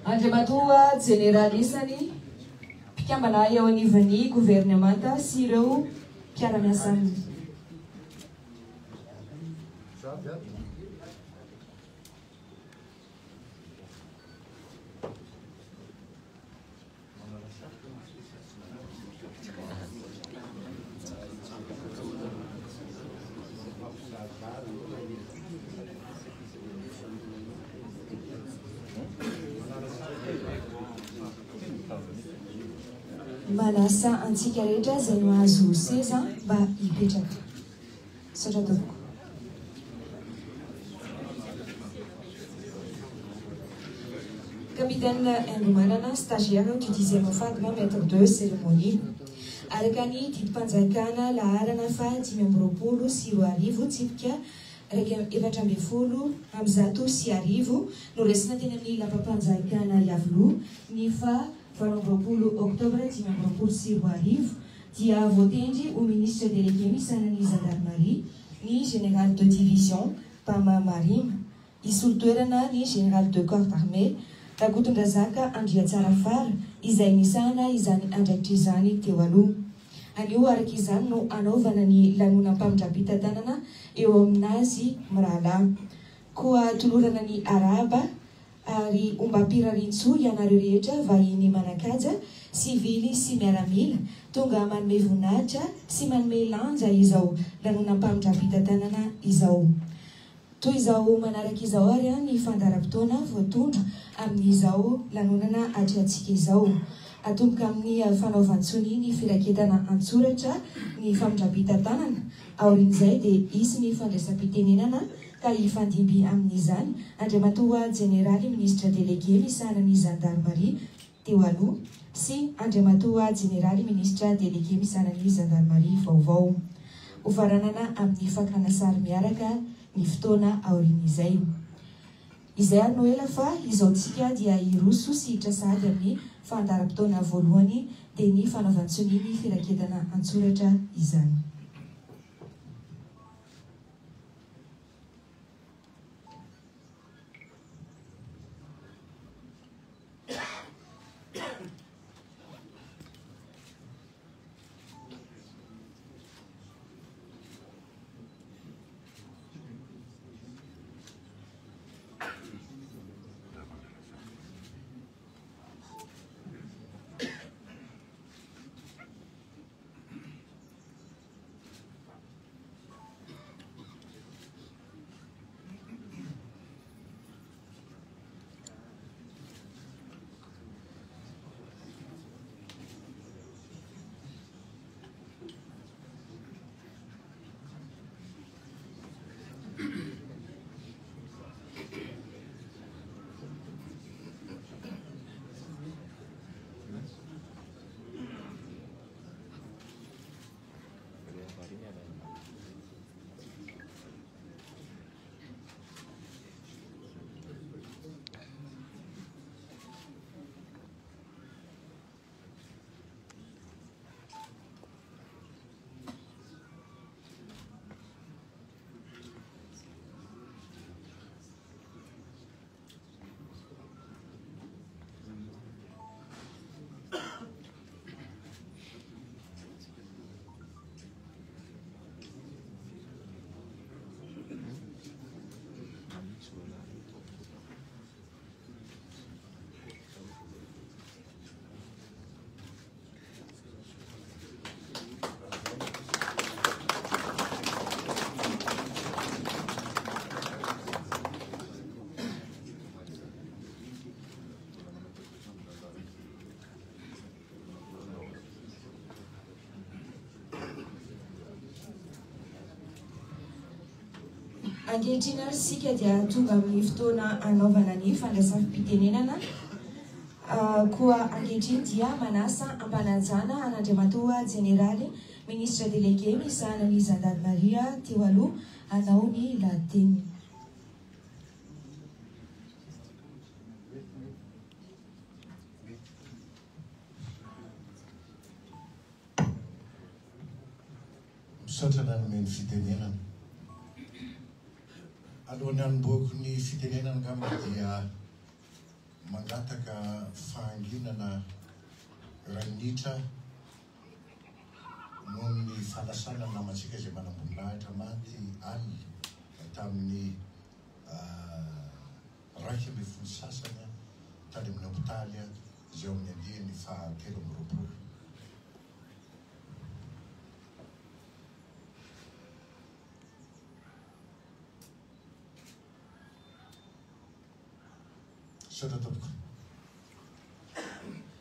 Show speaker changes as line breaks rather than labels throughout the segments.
Andriamatoa Generalisany mpikambana eo anivon'ny gouvernemanta sy ireo mpiara-miasa aminy. Manasa antsika rehetra izay mahazo seza mba hipetraka. Saotra tompoko. Capitaine Aingomanana, stagiaire du 10e Fadma, maître de cérémonie. Araka ny didim-panjakana laharana fa 5 sy 10 tsipika efatra ambin'ny folo amby zato sy arivo no resina teny amin'ny lapam-panjakana Iavoloha ny fa 20 Octobre 20 sy 10 dia voatendry au ministre délégué misanan'ny gendarmerie ny général de division Pama Marima isolo toerana ny général de corps d'armée Rakotondrazaka Andriatsarafara izay nisana izany andraikitra izany teo aloha. Anio araka izany no anaovana ny lanonam-pamindrabitan-tanana eo aminazy mirahalahy. Koa tolorana ny araba ary ombam-pirarintsoa ianareo rehetra vahiny manakaja, sivily sy miaramila tonga manome voninahitra sy manome lanja izao lanonam-pamindrabitan-tanana izao. Toy izao manaraka izao ary ny fandaharam-potoana voatondro amin'izao lanonana atrehantsika izao. Atomboka amin'ny fanaovan-tsony ny firaketana antsoratra ny famindrabitan-tanana. Aorian'izay dia isy ny fandraisam-pitenenana ka hifandimby amin'izany Andriamatoa Jeneraly Ministra Délégué misanan'ny gendarmerie teo aloha sy Andriamatoa Jeneraly Ministra Délégué misanan'ny gendarmerie vaovao. Hofaranana amin'ny fakana sary miaraka ny fotoana aorian'izay. Izay ary no ela fa izao tsika dia hiroso sy hitrasady amin'ny fandaharam-potoana voalohany dia ny fanaovan-tsony ny firaketana antsoratra izany. Ankehitriny ary sika dia tonga amin'ny fotoana anaovana ny fandraisam-pitenenana. Koa ankehitriny dia manasa ampanajana an'Andriamatoa Jeneraly Ministra Délégué misanan'ny gendarmerie teo aloha hanao ny lahateny.
Misaotra nanome ny fitenenana. Alohan'ny hanomboako ny fitenenana angamba dia mangataka fahanginana ranitra noho ny fahalasana namatsika izay manamboninahitra maty alina tamin'ny raiky amby folo sasany tany amin'ny hopitaly izay amin'ny andihany fahatelo amby roapolo. Saotra tompoko.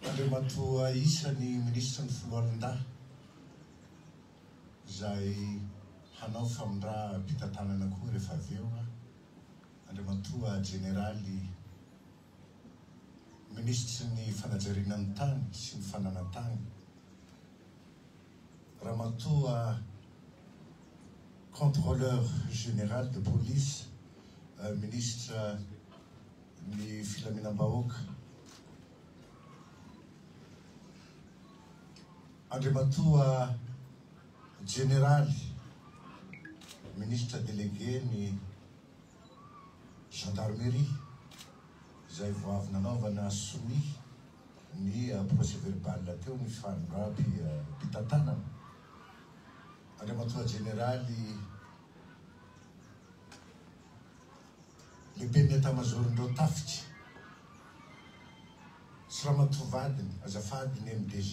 Andriamatoa isan'ny ministra ny Foloalindahy izay hanao famindram-pitantanana koa rehefa avy eo. Andriamatoa generaly ministry ny fanajarianan'ny tany sy ny fananantany. Ramatoa contrôleur général de police, ministre ny filaminam-bahoaka. Andriamatoa generaly ministre délégué ny gendarmerie izay vao avy nanaovana somi ny procès verbal teo ny fanondram-pitantanana. Andriamatoa generaly lehibe ny etat-majorindreo tafitsy sy ramatoavadiny azafady ny MDG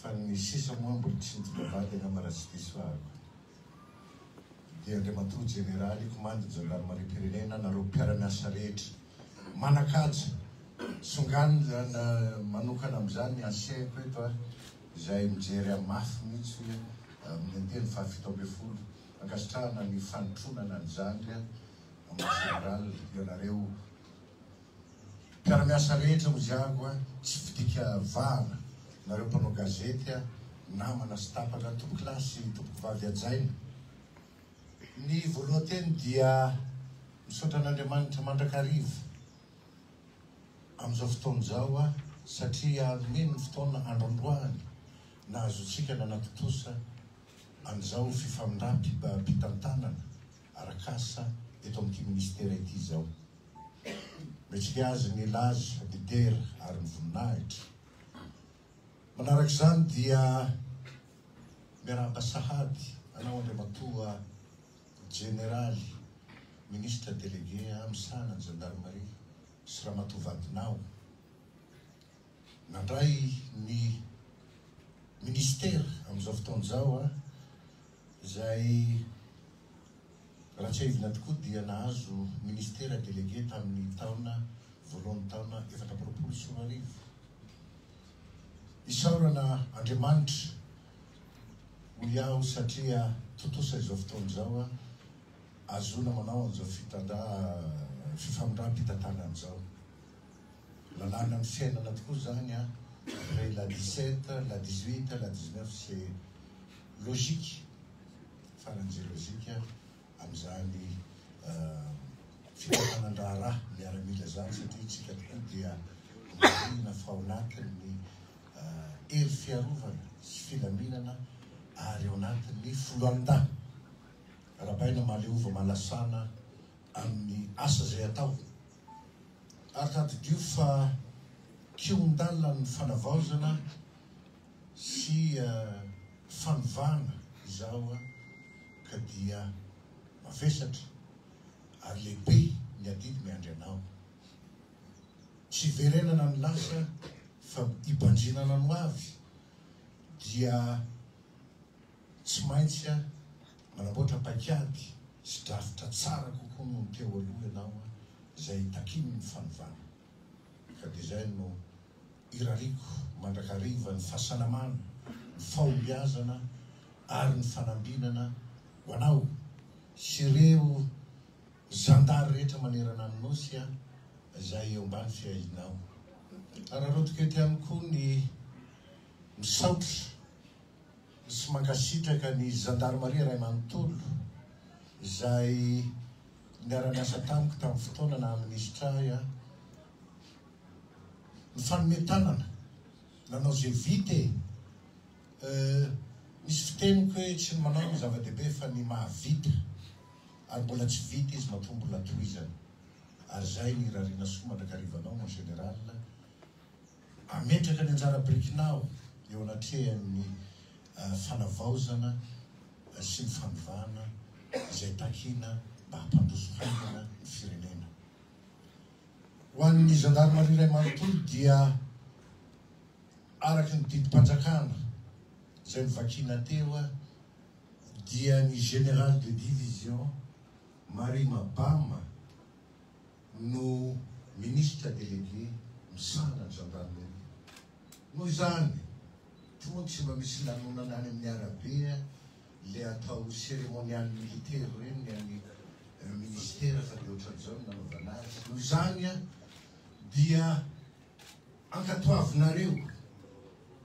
fa ny sisa moa mbola tsy nitondravady angambaratsy diso ahako. Dia Andriamatoa generaly commande gendarmerie pirenena nareo mpiara-miasa rehetra manakaja songanina manokana amin'izany ansiako eto izay mijery amin'ny mafy mihitsy hoe amin'ny andihany fahafito amby folo ankasitrahana ny fanotronana an'izany amin'ny général ianareo mpiara-miasa rehetra moziako tsy fidika vahana nareo mpanao gazety namana sy tapaka tompoko lahy sy tompoko vavy ajaina. Ny voalohanteny dia misaotra an'Andriamanitra mandrakariva amin'izao fotoan'izao satria nomeny ny fotoana androandroany nahazotsika nanatotosa an'izao fifamindram-pitantanana arak'asa eto amin'ity ministera ity zao. Metsika azy ny laza lidera ary ny voninahitra. Manarak'izany dia miarahapasahady anao Andriamatoa generaly ministre délégué am'sana ny gendarmerie sy ramatoavadinao nandray ny ministera amin'izao fotoan'izao izay raha tsy aivina tokoa dia nahazo ministera délégué tamin'ny taona voalohan'ny taona 2024. Isaorana Andriamanitra ho iaho satria totosa izao fotoan'izao azona manao an'izao fifamindram-pitantanana zao. Lalàna ny fiainana tokoa zany après la 17, la 18, la 19 c'est logique faran'izay logique amin'izany fitantanan-draha raha miaramila zany satria tsika tokoa dia marina fa ao anatin'ny hery fiarovana sy filaminana ary ao anatin'ny Foloalindahy rahabaina maleova malasana amin'ny asa zay atao. Ary tadidio fa kiondalina ny fanavaozana sy fanovana izao ka dia mavesatra ary lehibe ny adidy miandry anao. Tsy verenana ny lasa fa ibandrinana no avy dia tsy maintsy manamboatra paikady sy drafitra tsara kokoa no teo aloha ianao izay takiny ny fanovana. Ka dia izay no irariko mandrakariva ny fahasalamana, ny fahombiazana ary ny fanambinana ho anao sy ireo zandary rehetra manerana ny nosy izay eo ambany fiahinao. Ary arotiko eto ihany koa ny misaotra sy mankasitraka ny gendarmerie Ray Manontolo izay niara-miasa tamiko tamin'ny fotoana na ministra ny fanometanana nanao zay vity misy fiteniko hoe tsy ny manao ny zava-dehibe fa ny mahavita ary mbola tsy vita izy matombo latoizana ary zay ny rarina somanakarivanao mon général ametraka ny anjara birikinao eo anatrehan'ny fanavaozana sy ny fanovana izay takina mba hampandroso haingana ny firenena. Ho an'ny gendarmerie ray manontolo dia araky ny didim-panjakana izay mivakina teo dia ny général de division Marima Bama no ministre délégué misana ny gendarmerie. Noho izany tonga tsy mba misy lanonana any amin'ny arabe le atao cérémonial militaire reny any ministère fa de ohatran'izao ny nanaovana azy. Noho izany dia ankatoavinareo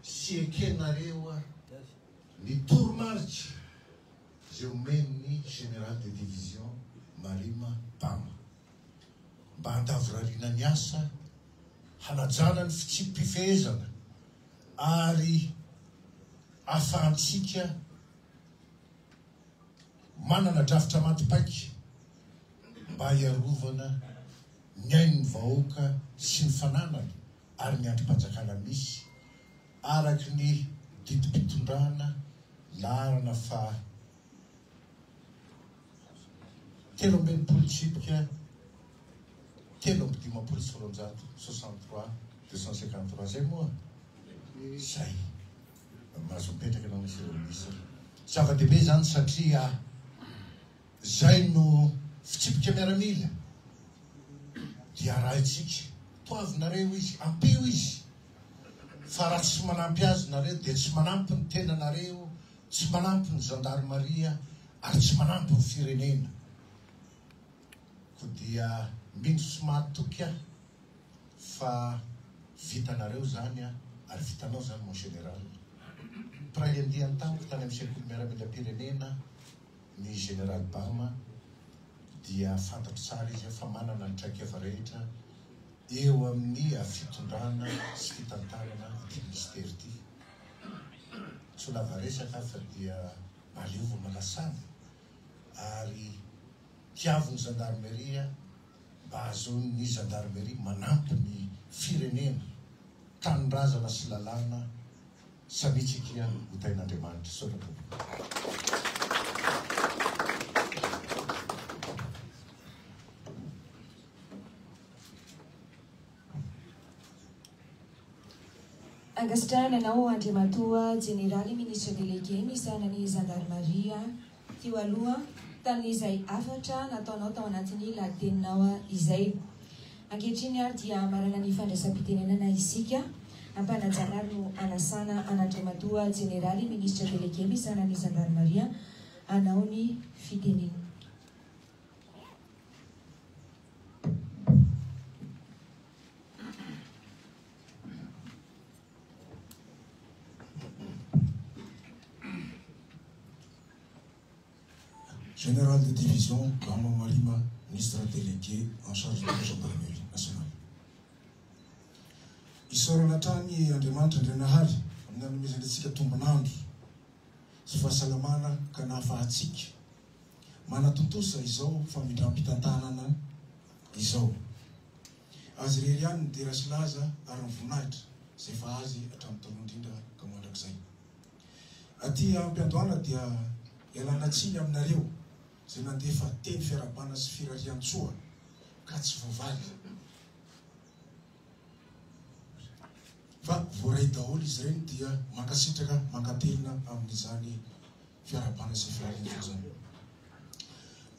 sy ekenareo ny toromaritra izay omeny général de division Marima Bama mba handavorariana ny asa hanajana ny fitsipifehezana ary ahafahantsika manana drafitra matipaiky mba hiarovana ny ain'ny vahoaka sy ny fananana ary ny androm-panjakana misy araky ny didim-pitondrana larana fa 13 63 253 zay moa zay mahazo mipetraka anao misy misy zava-dehibe zany satria zay no fitsipika miaramila dia raha itsika toavinareo izy ampio izy fa raha tsy manampy azy nareo dia tsy manampy ny tenanareo, tsy manampy ny gendarmerie ary tsy manampy ny firenena. Ko dia mino somatoky fa vitanareo zany ary vitanao zany mon général. Pray andiany tamiko tany amin'ny sekoly miaramila pirenena ny général Bama dia fantatro tsara izy fa manana ny traikefa rehetra eo amin'ny fitondrana sy fitantarana ity ministère ity. Tsy lava resaka fa dia maliova malasana ary tiaviny gendarmerie mba ahazoany gendarmerie manampy ny firenena tanindrazana sy lalàna sanitsika ho tain'Andriamanitra. Sorako.
Angasitrana anao Andriamatoa Général Ministre Délégué misanany gendarmerie teo aloha tamin'izay afatra nataonao tao anatin'ny lateninao izay. Ankehitriny ary dia marana ny fandraisam-pitenenana isika ampanajana no anasana an'Andriamatoa Général Ministre Délégué misanany gendarmerie anao ny fitenenana.
Général de division Bama Marima, ministre délégué en charge de la gendarmerie nationale. Isorana tany Andriamanitra Andrianahary amin'ny anomezantsika tombonandro sy fahasalamana ka nahafahantsika manatontosa izao famindram-pitantanana izao. Azy rery ihany ny dera sy laza ary ny voninahitra izay fa azy hatramin'ny taloha indrindra ka mandrakizay. Aty ampiandohana dia ialana tsiny aminareo izay nandefa teny fiarabana sy firarian-tsoa ka tsy voavaly. Fa voaray daholo izy ireny dia mankasitraka mankatelina amin'izany fiarabana sy firarian-tsoa zany.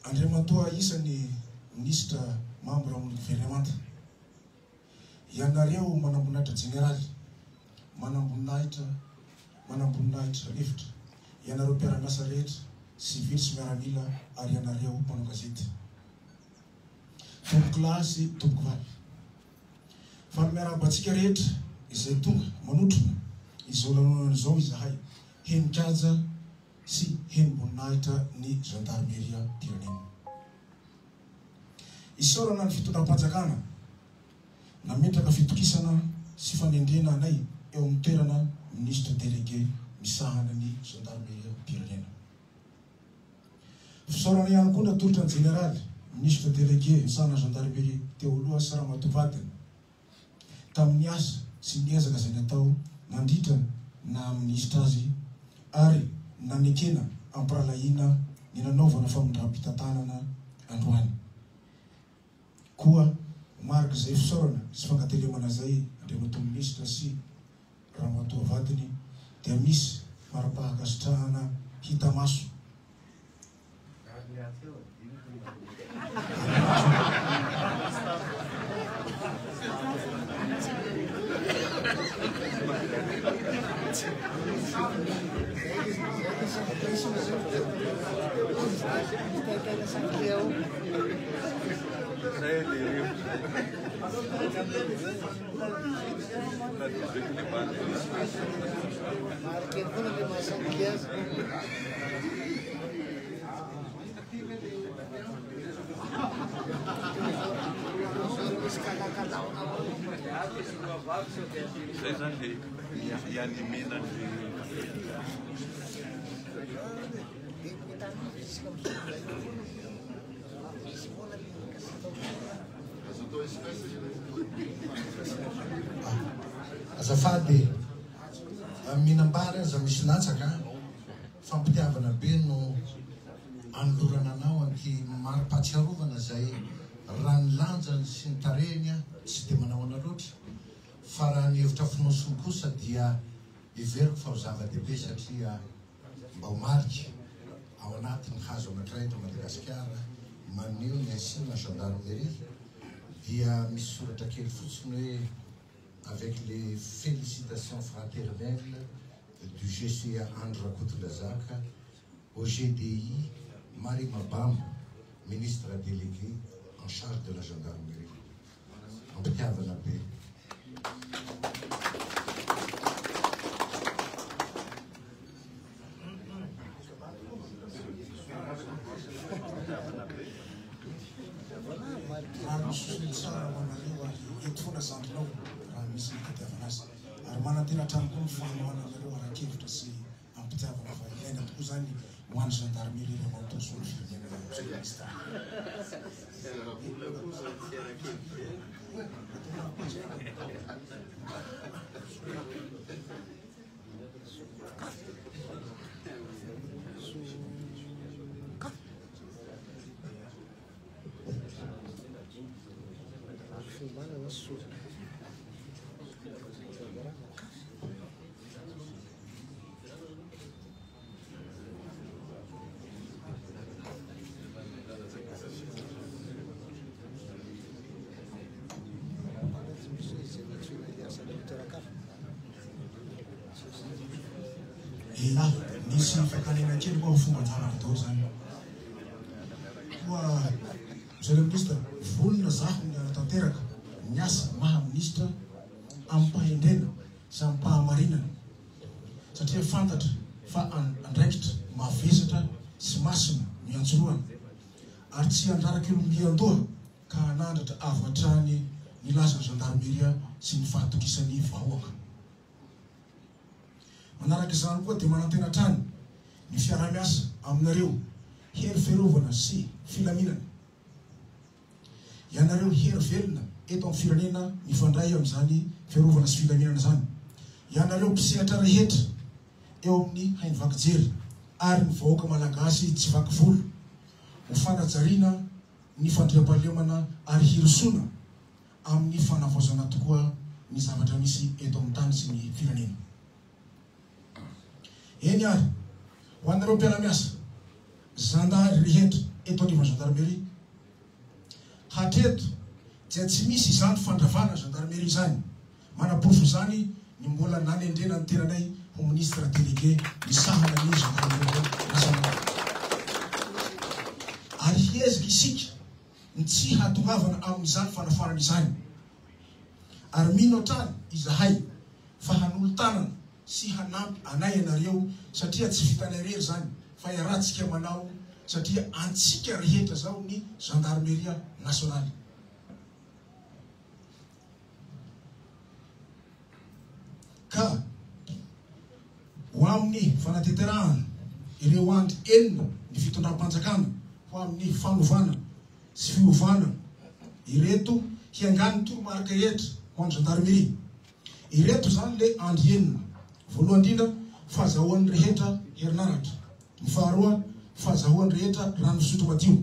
Andriamatoa isan'ny ministre membre amin'ny gouvernemanta. Ianareo manamboninahitra général, manamboninahitra hevitra. Ianareo mpiara-miasa rehetra, civil sy miaramila ary ianareo mpanao gazety. Tomboko lahy sy tomboko vavy. Fa ny miarabantsika rehetra izay tonga manotrona izao lanonana izao izahay henikaja sy henimboninahitra ny gendarmerie tirenena. Isorana ny fitondram-panjakana nametraka fitokisana sy fanendrena anay eo amin'ny toerana ministre délégué misahana ny gendarmerie tirenena. Fisorana ihany koa natolotra ny général ministre délégué sana gendarmerie teo aloha sy Ramatovatana tamin'ny asa sy ny ezaka izay natao nandritra na ministre azy ary nanekena ampiralahiana ny nanaovana famindram-pitantanana androany. Koa marika izay fisaorana sy fangatelemana zay Andriamatoa ministra sy Ramatoavatany dia misy marapahakasitrahana hita maso.
Azafady minambara za misy latsaka fampitiavana be no anolorana anao anky mari-pahatsiarovana zay raha ny lanjany sy ny tarehiny tsy dia manao ana loatra fa raha ny hevitra finosony kosa dia iveriko fa ho zava-dehibe satria mba ho mariky ao anatin'ny hazo anankiray eto Madagasikara maneho ny aisina gendarmerie dia misy soratra kely fotsiny hoe avec les félicitations fraternelles du GCA André Rakotorazaka au GDI Marie Mabam, ministre délégué en charge de la gendarmerie. En tout cas,
ary manantena hatramin'ny fanoana nareo ara-kevitra sy ampitiavana fa ilaina tokoa zany ho an'ny gendarmerie rehefa mampitosolo firenena. Nisy fakanena kely koa fomba anjaranatao zany. Koa monsieur le ministre, volona zaho ny anatanteraka ny asa maha ministra ampahendrena sy ampahamarinana satria fantatra fa andraikitra mavesatra sy masina ny antsoroana ary tsy andraraka olom-biandoha ka hanandratra avo hatrany ny lazana gendarmeria sy ny fahatokisan'ny vahoaka. Manaraka izany koa dia manantena hatrany ny fiara-miasa aminareo hery fiarovana sy filaminana. Ianareo hery velona eto amin'ny firenena mifandray amin'izany fiarovana sy filaminana zany. Ianareo mpisehatra rehetra eo amin'ny hainy vakijery ary ny vahoaka malagasy tsy vaky volo ho fanajariana ny fandriam-pahalemana ary hirosona amin'ny fanavaozana tokoa ny zavatra misy eto amin'ny tany sy ny firenena. Eny ary ho anareo mpiara-miasa zandary rehetra eto anivon'ny gendarmerie hatreto dia tsy misy izany fandravana gendarmerie zany manaporofo zany ny mbola nanendrena ny tenanay ho ministre délégué ny sahana ny gendarmerie nasional ary hiezika isika ny tsy hatongavana amin'izany fanafarana izany ary mino hatrany izahay fa hanolo tanana sy hanampy anay ianareo satria tsy vitanay rery zany fa iarahantsika manao satria antsika rehetra zao ny gendarmerie nationale. Ka ho amin'ny fanateterahana ireo andro enina ny fitondram-panjakana ho amin'ny fanovana sy fiovana ireto hiangany toromarika rehetra ho an'ny gendarmerie. Ireto zany le andro enina. Voalohany indrindra fahazahoan'ny rehetra herinaratra. Ny faharoa fahazahoan'ny rehetra rano fisotro madio.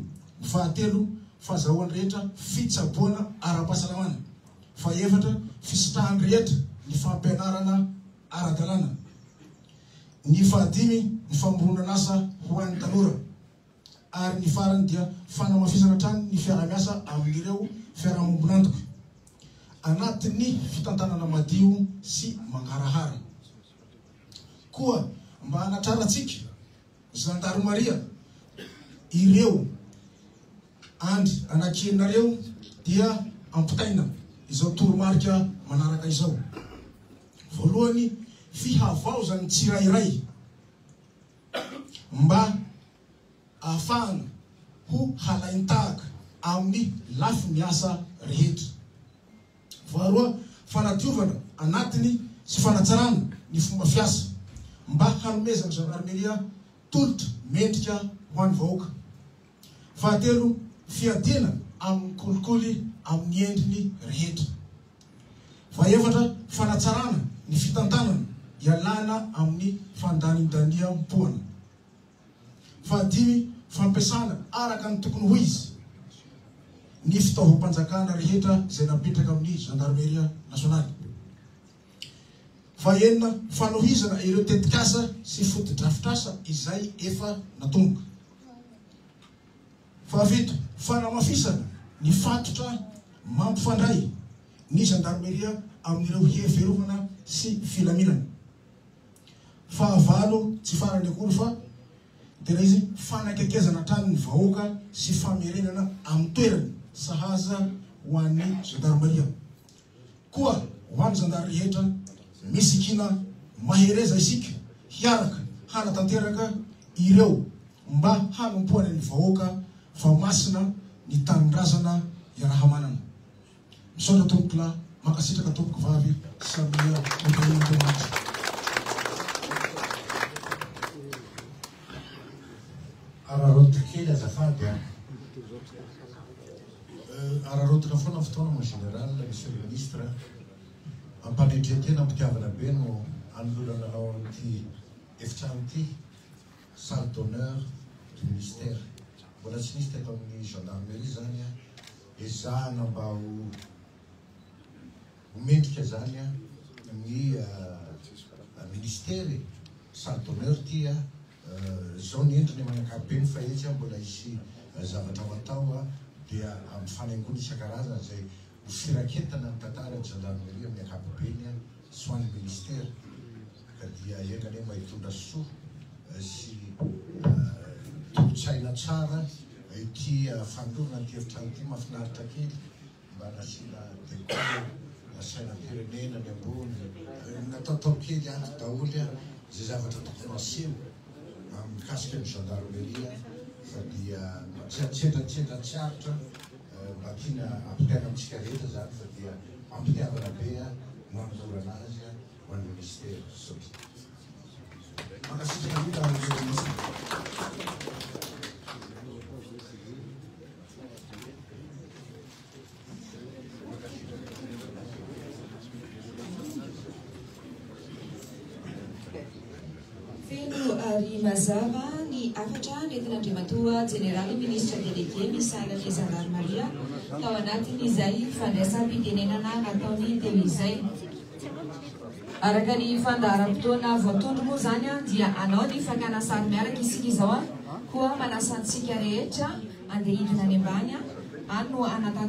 Ny fahatelo fahazahoan'ny rehetra fitsaboana ara-pahasalamana. Fahaefatra fisitrahan'ny rehetra ny fampianarana ara-dalàna. Ny fahadimy ny famoronana asa ho an'ny tanora. Ary ny farany dia fanamafisana trano ny fiara-miasa amin'ireo fiarahamonina. Anatin'ny fitantanana madio sy mangarahara. Koa mba hanatrarantsika gendarmeria ireo andry anankienareo dia ampitaina izao toromarika manaraka izao. Voalohany fihavaozany tsirairay mba ahafahana ho halaintahaka amin'ny lafy miasa rehetra. Faharoa fanadiovana anatiny sy fanatsarana ny fomba fiasa mba hanomezana gendarmeria tolotra mendrika ho an'ny vahoaka. Fahatelo fiadiana amin'ny kolikoly amin'ny endriny rehetra. Fahaefatra fanatsarana ny fitantanana ialana amin'ny fandanindaniam-poana. Fahadimy fampiasana araka ny tokony ho izy ny fitaovam-panjakana rehetra izay napetraka amin'ny gendarmeria nasionale. Fahaenina fanohizana ireo tetikasa sy fotodrafitrasa izay efa natomboka. Fahafito fanamafisana ny fatotra mampifandray ny gendarmeria amin'ireo heverovana sy filaminana. Fahavalo tsy farany akory fa tena izy fanakekezana tranony vahoaka sy famerenana amin'ny toerany sahaza ho an'ny gendarmeria. Koa ho an'ny gendarmeria rehetra misikina mahereza isika hiaraka hanatanteraka ireo mba hanompoana ny vahoaka fa masina ny tanindrazana iarahamanana. Misaotra tompokla makasitraka tompoko vavy samia otenintomaty.
Araroto kely azafady ararotona foana fotoana mon général, monsieur le ministre, ampanendretena ampitiavana be no anolorana anao amin'ity efitrano ity salle d'honneur du ministère. Mbola tsy nisy teto amin'ny gendarmerie zany ezahana mba ho mendrika zany ny ministère salle d'honneur ty zao ny endriny manakapeny fa etsy mbola isy zavatra ho atao dia amin'ny fanaingona isan-karazany zay ho firaketana ny tantarany gendarmerie amin'ny ankapobeny sy ho an'ny ministère ka dia engany mba hitondra soa sy tolotsaina tsara ity fandorana ny efitrano ity mahafinaritra kely mba nasina dekoro sainam-pirenena ny ambony nataotao kely ato daholo zay zavatra tokony aseho mikasika ny gendarmeria fa dia tsetratsetra tsiaritra mba tiana ampitiana amintsika rehetra zany fa dia ampitiavana be manolorana azy ho an'ny ministère soki.
Makasitraka vita amin'ireo ministre.
Feno ary mazava ny afatra nentin'Andriamatoa Jeneraly Ministra Délégué misala ny gendarmeria tao anatin'izay fandraisam-pitenenana nataony teo izay. Araka ny fandaharam-potoana voatondro moa zany dia anao ny fakana sary miaraka isika izao koa manasantsika rehetra andeha hidina any ambany ano anatana